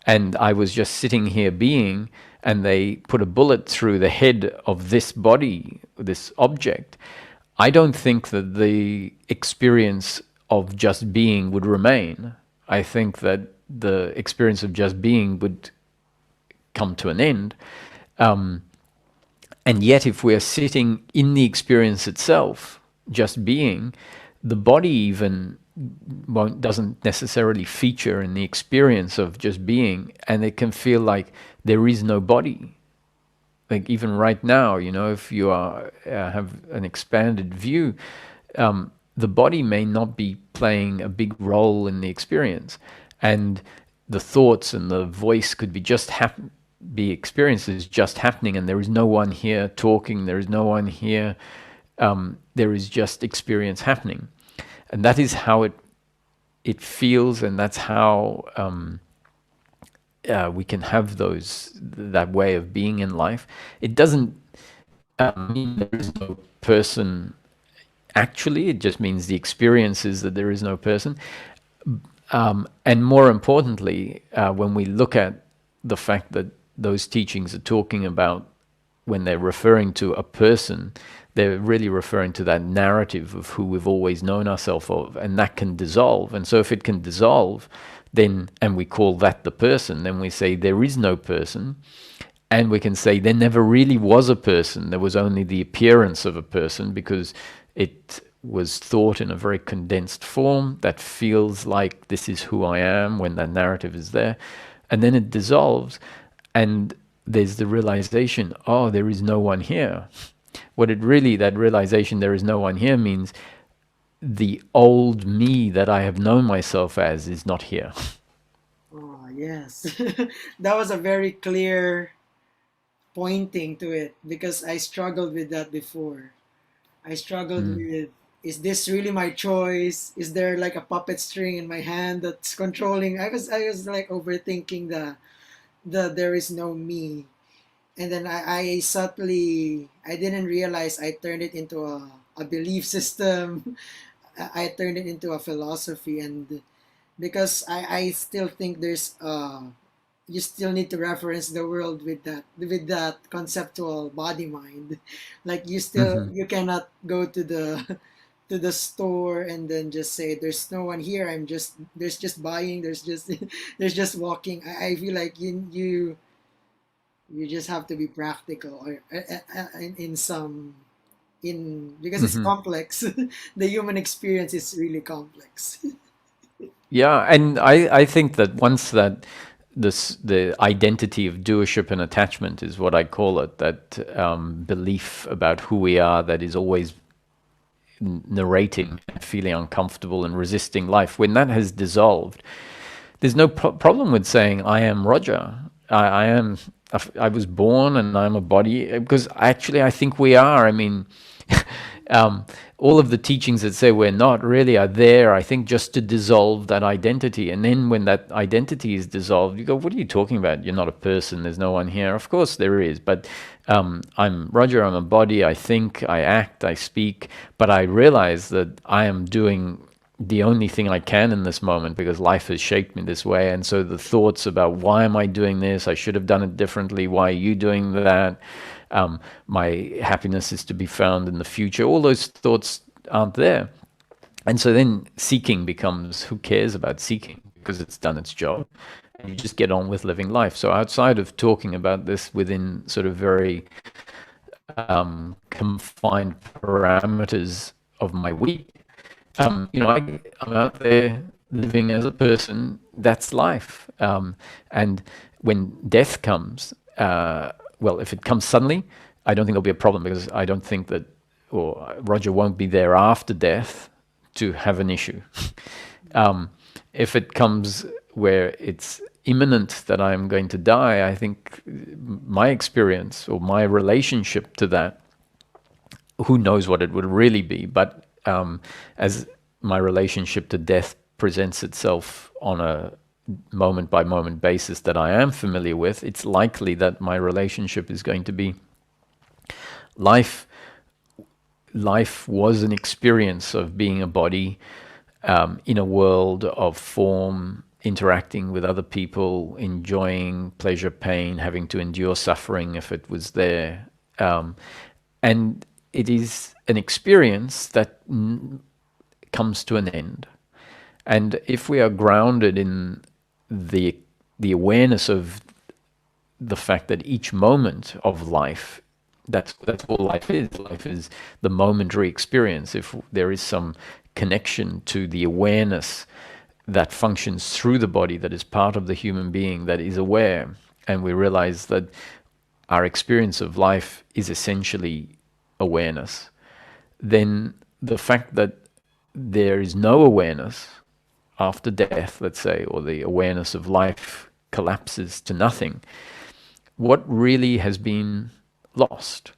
and I was just sitting here being, and they put a bullet through the head of this body, this object, I don't think that the experience of just being would remain. I think that the experience of just being would come to an end. And yet, if we're sitting in the experience itself, just being, the body even doesn't necessarily feature in the experience of just being, and it can feel like there is no body. Like even right now, if you are have an expanded view, the body may not be playing a big role in the experience, and the thoughts and the voice could be be experiences just happening, and there is no one here talking. There is no one here. There is just experience happening, and that is how it feels, and that's how we can have that way of being in life. It doesn't mean there is no person. Actually, it just means the experience is that there is no person. And more importantly, when we look at the fact that those teachings are talking about, when they're referring to a person, they're really referring to that narrative of who we've always known ourselves of, and that can dissolve. And so if it can dissolve, then, and we call that the person, then we say there is no person. And we can say there never really was a person. There was only the appearance of a person, because it was thought in a very condensed form that feels like this is who I am when that narrative is there. And then it dissolves, and there's the realization, oh, there is no one here. That realization, there is no one here, means the old me that I have known myself as is not here. Oh, yes. That was a very clear pointing to it, because I struggled with that before. I struggled Mm. with, is this really my choice? Is there like a puppet string in my hand that's controlling? I was like overthinking the there is no me. And then I subtly, I didn't realize I turned it into a belief system. I turned it into a philosophy. And because I still think there's you still need to reference the world with that conceptual body mind. Like Mm-hmm. you cannot go to the to the store and then just say there's no one here, I'm just, there's just buying, there's just there's just walking. I feel like you just have to be practical, or in some, in, because it's Mm-hmm. complex. The human experience is really complex. Yeah, and I think that once that the identity of doership and attachment is what I call it, that belief about who we are that is always narrating and feeling uncomfortable and resisting life, when that has dissolved, there's no problem with saying I am Roger. I am. I was born and I'm a body, because actually I think we are. I mean, um, all of the teachings that say we're not really are there, I think, just to dissolve that identity. And then when that identity is dissolved, you go, what are you talking about? You're not a person. There's no one here. Of course there is. But I'm Roger. I'm a body. I think, I act, I speak. But I realize that I am doing the only thing I can in this moment, because life has shaped me this way. And so the thoughts about why am I doing this? I should have done it differently. Why are you doing that? My happiness is to be found in the future. All those thoughts aren't there. And so then seeking becomes, who cares about seeking, because it's done its job. And you just get on with living life. So outside of talking about this within sort of very confined parameters of my week, I'm out there living as a person. That's life. And when death comes, well, if it comes suddenly, I don't think there'll be a problem, because I don't think that, or Roger won't be there after death to have an issue. um, if it comes where it's imminent that I'm going to die, I think my experience or my relationship to that, who knows what it would really be, but as my relationship to death presents itself on a moment by moment basis that I am familiar with, it's likely that my relationship is going to be life. Life was an experience of being a body in a world of form, interacting with other people, enjoying pleasure, pain, having to endure suffering if it was there. And it is an experience that comes to an end. And if we are grounded in the the awareness of the fact that each moment of life, that's all life is. Life is the momentary experience. If there is some connection to the awareness that functions through the body, that is part of the human being, that is aware, and we realize that our experience of life is essentially awareness, then the fact that there is no awareness after death, let's say, or the awareness of life collapses to nothing, what really has been lost?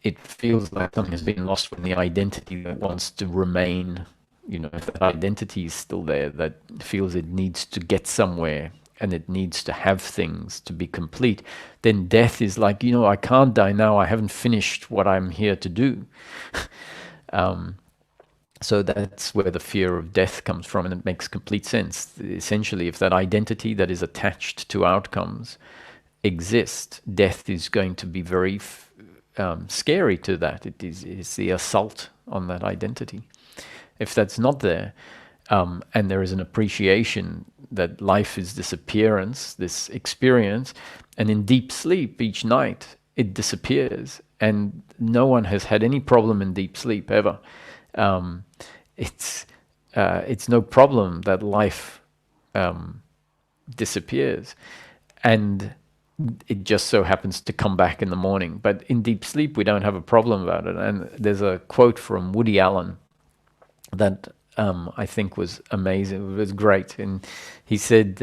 It feels like something has been lost when the identity that wants to remain, if that identity is still there, that feels it needs to get somewhere and it needs to have things to be complete, then death is like, I can't die now. I haven't finished what I'm here to do. So that's where the fear of death comes from, and it makes complete sense. Essentially, if that identity that is attached to outcomes exists, death is going to be very scary to that. It's the assault on that identity. If that's not there, and there is an appreciation that life is this appearance, this experience, and in deep sleep each night it disappears, and no one has had any problem in deep sleep ever. Um, it's no problem that life disappears, and it just so happens to come back in the morning. But in deep sleep, we don't have a problem about it. And there's a quote from Woody Allen that I think was amazing. It was great, and he said,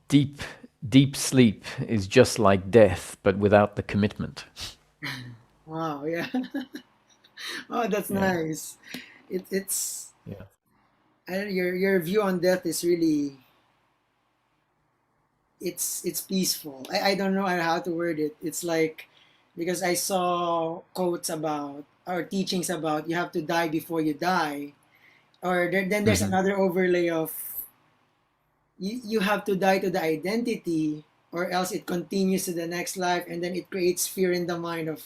"Deep, deep sleep is just like death, but without the commitment." Wow, yeah. Oh, that's Yeah, nice. It's yeah. your view on death is really, it's peaceful. I don't know how to word it. It's like, because I saw quotes about, or teachings about, you have to die before you die, or then there's Hmm. another overlay of, you have to die to the identity, or else it continues to the next life, and then it creates fear in the mind of,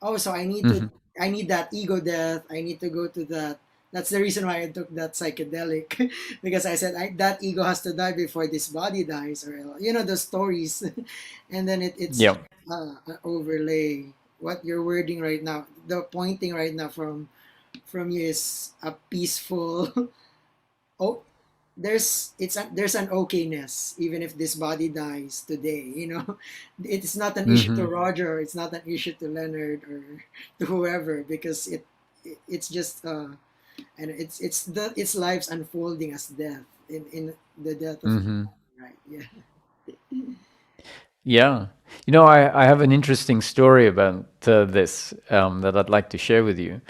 oh, so Hmm. I need that ego death, I need to go to that. That's the reason why I took that psychedelic, because I said, that ego has to die before this body dies, or the stories. And then it's Yeah. an overlay. What you're wording right now, the pointing right now from you is a peaceful. Oh, there's an okayness even if this body dies today. It's not an issue to Hmm. Roger, it's not an issue to Leonard, or to whoever, because it's just and it's life's unfolding as death, in the death of the Hmm. body, right? Yeah. Yeah. I have an interesting story about this that I'd like to share with you.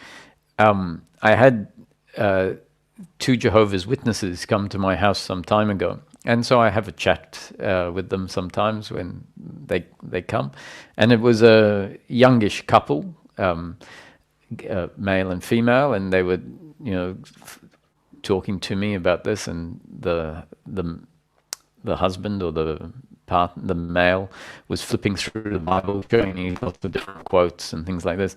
I had uh, two Jehovah's Witnesses come to my house some time ago, and so I have a chat with them sometimes when they come, and it was a youngish couple, male and female, and they were, talking to me about this, and the husband, or the male, was flipping through the Bible, showing me lots of different quotes and things like this,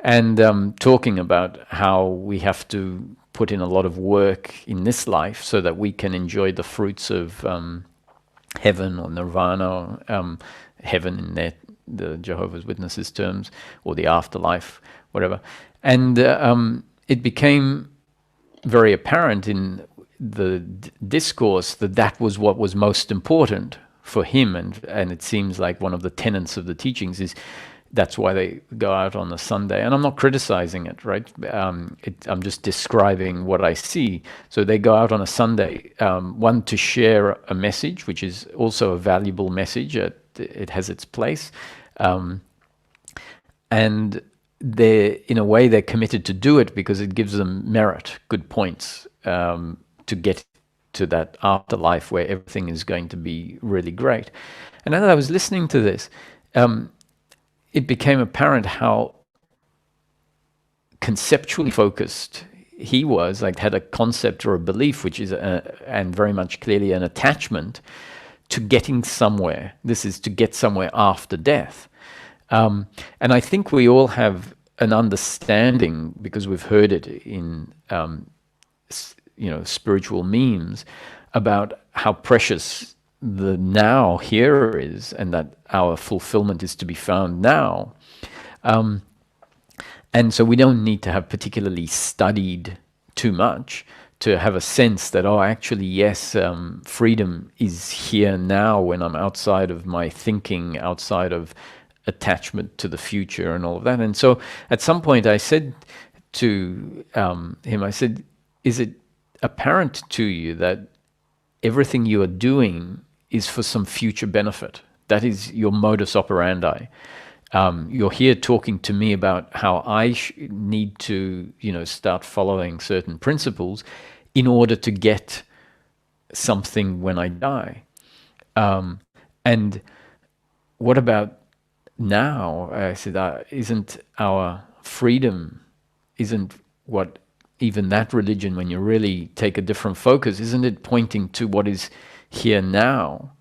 and talking about how we have to put in a lot of work in this life so that we can enjoy the fruits of heaven or nirvana, heaven in the Jehovah's Witnesses terms, or the afterlife, whatever. And it became very apparent in the discourse that that was what was most important for him, and it seems like one of the tenets of the teachings is that's why they go out on a Sunday. And I'm not criticizing it, right? I'm just describing what I see. So they go out on a Sunday, one, to share a message, which is also a valuable message. It has its place, and in a way, they're committed to do it because it gives them merit, good points, to get to that afterlife where everything is going to be really great. And as I was listening to this, it became apparent how conceptually focused he was, like had a concept or a belief, which is, and very much clearly an attachment to getting somewhere. This is to get somewhere after death. And I think we all have an understanding, because we've heard it in, spiritual memes, about how precious the now here is, and that our fulfillment is to be found now. And so we don't need to have particularly studied too much to have a sense that, oh, actually, yes, freedom is here now when I'm outside of my thinking, outside of attachment to the future and all of that. And so at some point I said to him, I said, is it apparent to you that everything you are doing is for some future benefit? That is your modus operandi. You're here talking to me about how I need to, start following certain principles in order to get something when I die. And what about now? I said, isn't our freedom, isn't what even that religion, when you really take a different focus, isn't it pointing to what is here now,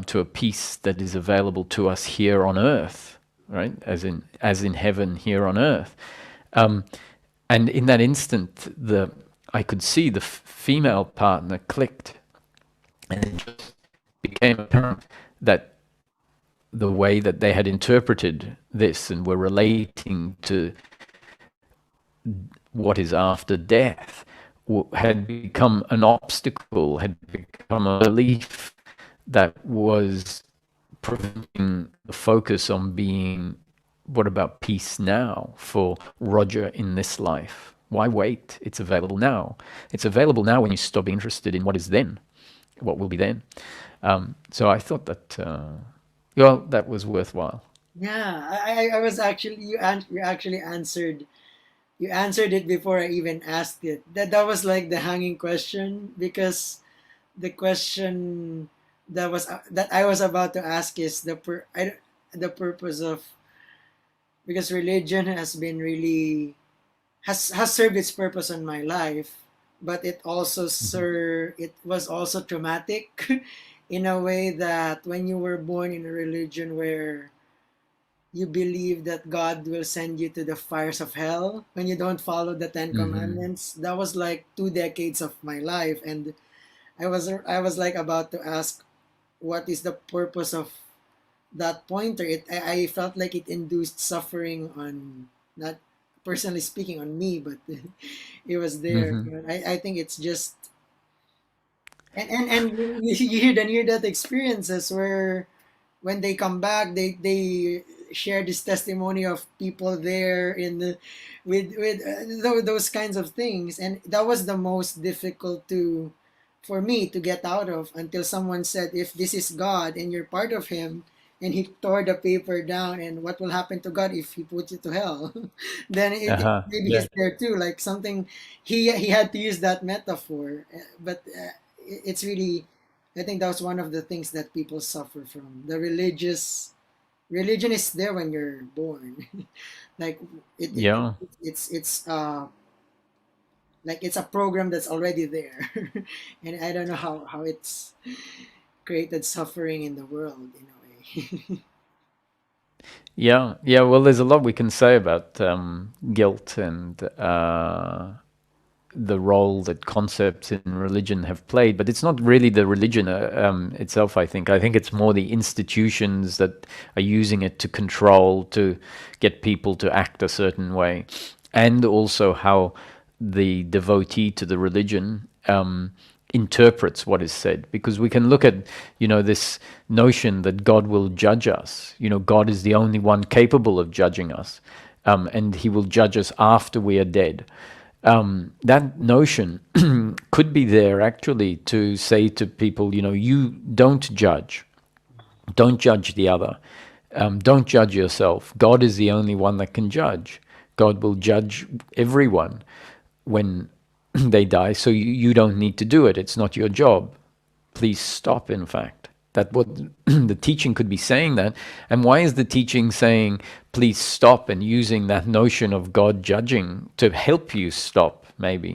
to a peace that is available to us here on earth, right? As in heaven here on earth. And in that instant, I could see the female partner clicked, and it just became apparent that the way that they had interpreted this and were relating to what is after death had become an obstacle, had become a belief that was preventing the focus on being, what about peace now for Roger in this life? Why wait? It's available now. It's available now when you stop being interested in what is then, what will be then. So I thought that, that was worthwhile. Yeah, I was actually you actually answered it before I even asked it. That was like the hanging question, because the question that I was about to ask is the purpose of, because religion has been really has served its purpose in my life, but Mm-hmm. it was also traumatic in a way that when you were born in a religion where you believe that God will send you to the fires of hell when you don't follow the Ten Mm-hmm. Commandments. That was like 2 decades of my life, and I was like about to ask, what is the purpose of that pointer? I felt like it induced suffering on, not personally speaking on me, but it was there. Mm-hmm. I think it's just, and you hear that experiences where when they come back, they share this testimony of people there in the with those kinds of things, and that was the most difficult to for me to get out of, until someone said, if this is God and you're part of him, and he tore the paper down, and what will happen to God if he puts you to hell? Then Uh-huh. maybe Yeah. he's there too, like something. He had to use that metaphor, but it's really, I think that was one of the things that people suffer from. The religion is there when you're born. Like Yeah. it's like it's a program that's already there. And I don't know how it's created suffering in the world in a way. Yeah. Yeah. Well, there's a lot we can say about guilt and the role that concepts in religion have played, but it's not really the religion itself. I think it's more the institutions that are using it to control, to get people to act a certain way, and also how the devotee to the religion interprets what is said. Because we can look at, this notion that God will judge us. God is the only one capable of judging us, and He will judge us after we are dead. That notion could be there actually to say to people, you don't judge the other, don't judge yourself. God is the only one that can judge. God will judge everyone when they die, so you don't need to do it. It's not your job. Please stop, in fact. That what the teaching could be saying that. And why is the teaching saying, please stop, and using that notion of God judging to help you stop, maybe?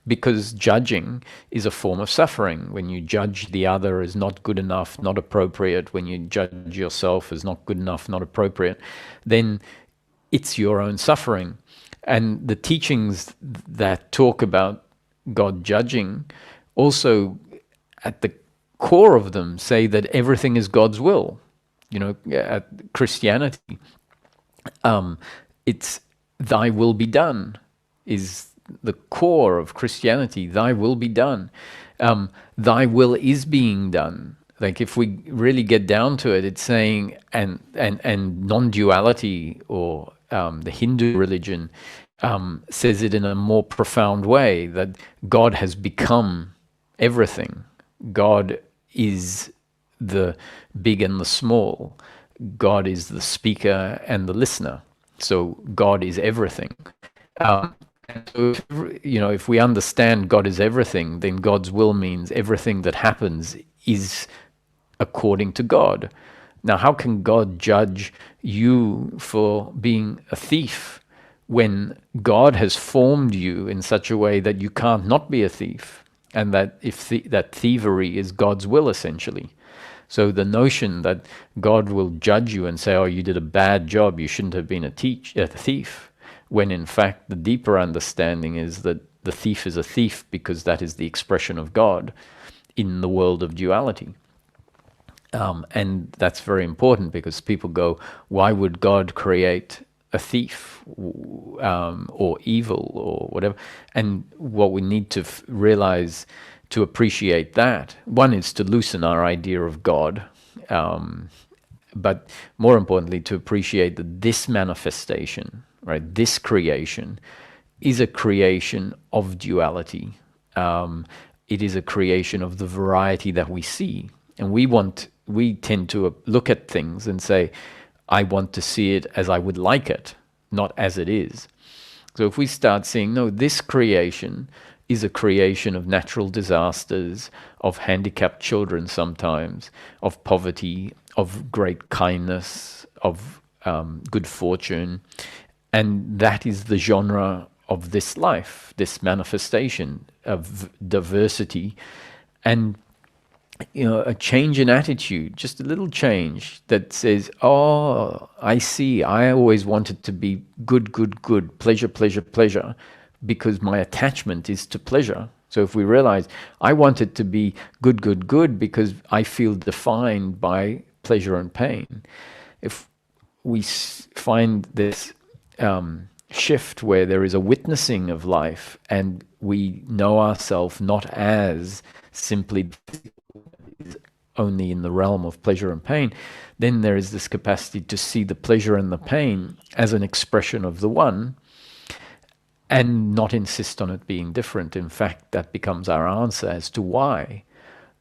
Because judging is a form of suffering. When you judge the other as not good enough, not appropriate, when you judge yourself as not good enough, not appropriate, then it's your own suffering. And the teachings that talk about God judging also, at the core of them, say that everything is God's will. You know, at Christianity, it's thy will be done is the core of Christianity. Thy will be done. Thy will is being done. Like if we really get down to it, it's saying, and non-duality, or the Hindu religion says it in a more profound way, that God has become everything. God is the big and the small. God is the speaker and the listener. So God is everything. Um, so if we understand God is everything, then God's will means everything that happens is according to God. Now, how can God judge you for being a thief when God has formed you in such a way that you can't not be a thief, and that that thievery is God's will, essentially? So the notion that God will judge you and say, "Oh, you did a bad job. You shouldn't have been a thief," when in fact the deeper understanding is that the thief is a thief because that is the expression of God in the world of duality. And that's very important, because people go, why would God create a thief, or evil, or whatever? And what we need to realize to appreciate that, one is to loosen our idea of God, but more importantly, to appreciate that this manifestation, right, this creation, is a creation of duality. It is a creation of the variety that we see, and we tend to look at things and say, I want to see it as I would like it, not as it is. So if we start seeing, no, this creation is a creation of natural disasters, of handicapped children sometimes, of poverty, of great kindness, of good fortune, and that is the genre of this life, this manifestation of diversity. And a change in attitude, just a little change that says, oh, I see, I always wanted to be good, good, good, pleasure, pleasure, pleasure, because my attachment is to pleasure. So if we realize, I wanted to be good, good, good because I feel defined by pleasure and pain. If we find this shift where there is a witnessing of life, and we know ourselves not as simply only in the realm of pleasure and pain, then there is this capacity to see the pleasure and the pain as an expression of the one, and not insist on it being different. In fact, that becomes our answer as to why.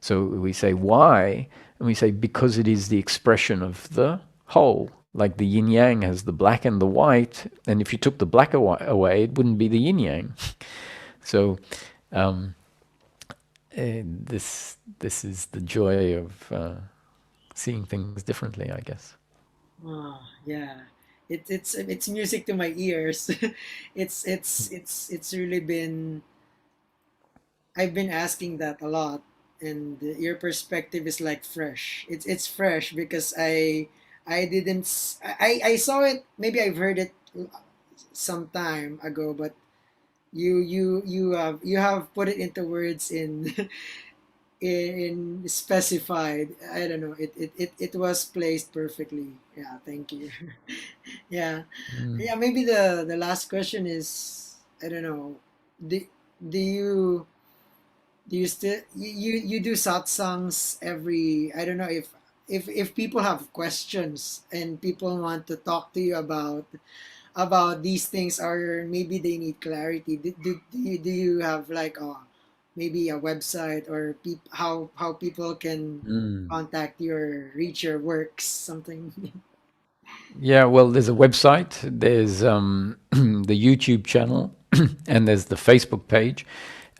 So we say why, and we say because it is the expression of the whole. Like the yin yang has the black and the white, and if you took the black away, it wouldn't be the yin yang. So this is the joy of seeing things differently, I guess. Oh, yeah. It's music to my ears. It's really been, I've been asking that a lot, and your perspective is like fresh. It's fresh because I didn't I saw it, maybe I've heard it some time ago, but you have put it into words in in specified. I don't know. It was placed perfectly. Yeah, thank you. Yeah. Mm. Yeah, maybe the last question is, I don't know. Do, do you still you do satsangs every, I don't know if if people have questions and people want to talk to you about these things, or maybe they need clarity, do you have like maybe a website, or how people can Mm. contact you or reach your works, something? Yeah, well, there's a website, there's the YouTube channel, and there's the Facebook page.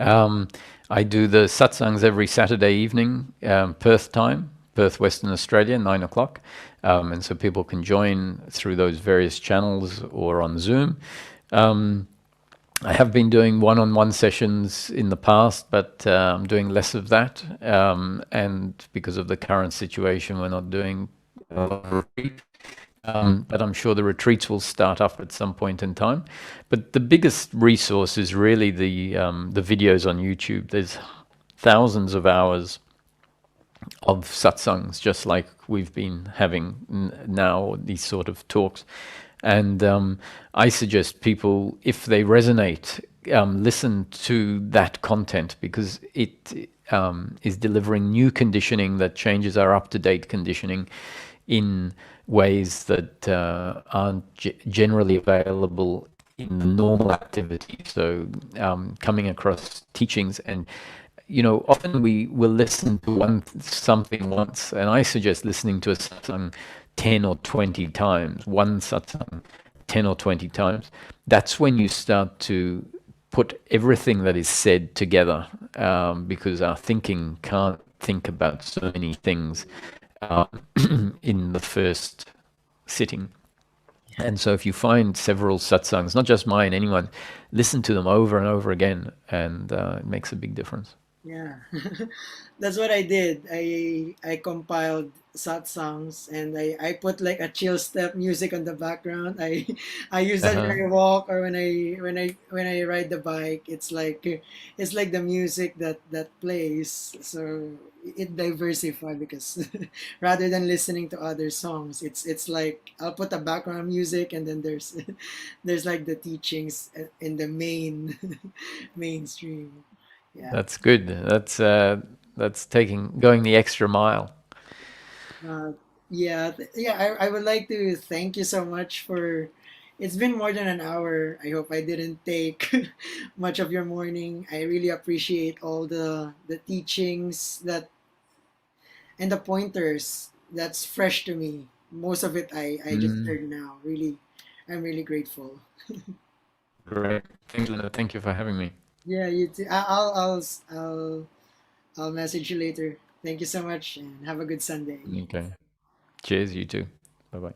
Um, I do the satsangs every Saturday evening, Perth time, Perth, Western Australia, 9 o'clock. And so people can join through those various channels or on Zoom. Um, I have been doing one-on-one sessions in the past, but I'm doing less of that. And because of the current situation, we're not doing a lot of retreat. But I'm sure the retreats will start up at some point in time. But the biggest resource is really the videos on YouTube. There's thousands of hours of satsangs, just like we've been having now, these sort of talks. And I suggest people, if they resonate, listen to that content because it is delivering new conditioning that changes our up to date conditioning in ways that aren't generally available in the normal activity. So, coming across teachings and often we will listen to one something once, and I suggest listening to a satsang 10 or 20 times, one satsang 10 or 20 times. That's when you start to put everything that is said together, because our thinking can't think about so many things um, in the first sitting. And so, if you find several satsangs, not just mine, anyone, listen to them over and over again, and it makes a big difference. Yeah, that's what I did. I compiled sat songs and I put like a chill step music on the background. I use that when Uh-huh. I walk or when I ride the bike. It's like the music that plays. So it diversified because rather than listening to other songs, it's like I'll put a background music and then there's there's like the teachings in the main mainstream. Yeah. That's good. That's taking going the extra mile. Uh, yeah. I would like to thank you so much for. It's been more than an hour. I hope I didn't take much of your morning. I really appreciate all the teachings that and the pointers that's fresh to me. Most of it I just Mm, heard now. Really, I'm really grateful. great. Thank you. Thank you for having me. Yeah, you too. I'll message you later. Thank you so much and have a good Sunday. Okay. Cheers, you too. Bye bye.